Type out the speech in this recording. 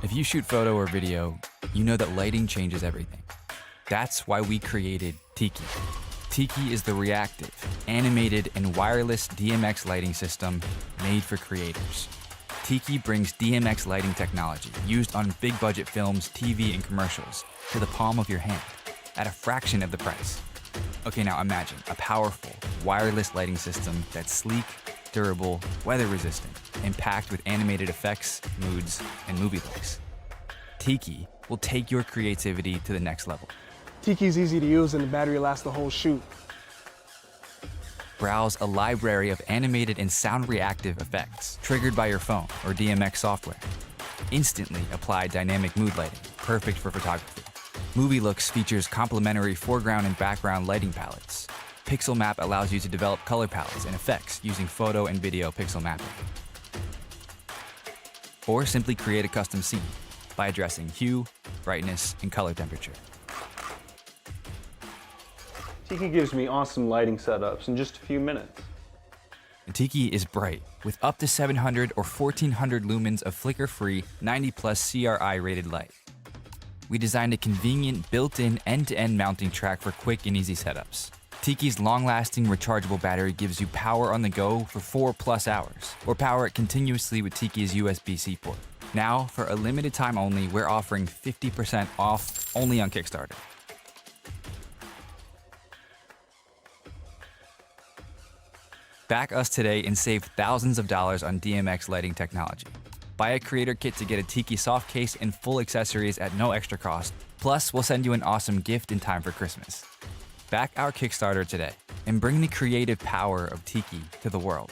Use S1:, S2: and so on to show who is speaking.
S1: If you shoot photo or video, you know that lighting changes everything. That's why we created Teke. Teke is the reactive, animated, and wireless DMX lighting system made for creators. Teke brings DMX lighting technology used on big budget films, TV, and commercials to the palm of your hand at a fraction of the price. Okay, now imagine a powerful, wireless lighting system that's sleek, durable, weather resistant, and packed with animated effects, moods, and movie looks. Teke will take your creativity to the next level.
S2: Teke's easy to use and the battery lasts the whole shoot.
S1: Browse a library of animated and sound-reactive effects triggered by your phone or DMX software. Instantly apply dynamic mood lighting, perfect for photography. Movie Looks features complementary foreground and background lighting palettes. Pixel Map allows you to develop color palettes and effects using photo and video pixel mapping. Or simply create a custom scene by addressing hue, brightness, and color temperature.
S3: Teke gives me awesome lighting setups in just a few minutes.
S1: And Teke is bright, with up to 700 or 1400 lumens of flicker-free 90+ CRI rated light. We designed a convenient built-in end-to-end mounting track for quick and easy setups. Teke's long-lasting rechargeable battery gives you power on the go for 4+ hours, or power it continuously with Teke's USB-C port. Now, for a limited time only, we're offering 50% off only on Kickstarter. Back us today and save thousands of dollars on DMX lighting technology. Buy a creator kit to get a Teke soft case and full accessories at no extra cost. Plus, we'll send you an awesome gift in time for Christmas. Back our Kickstarter today and bring the creative power of Teke to the world.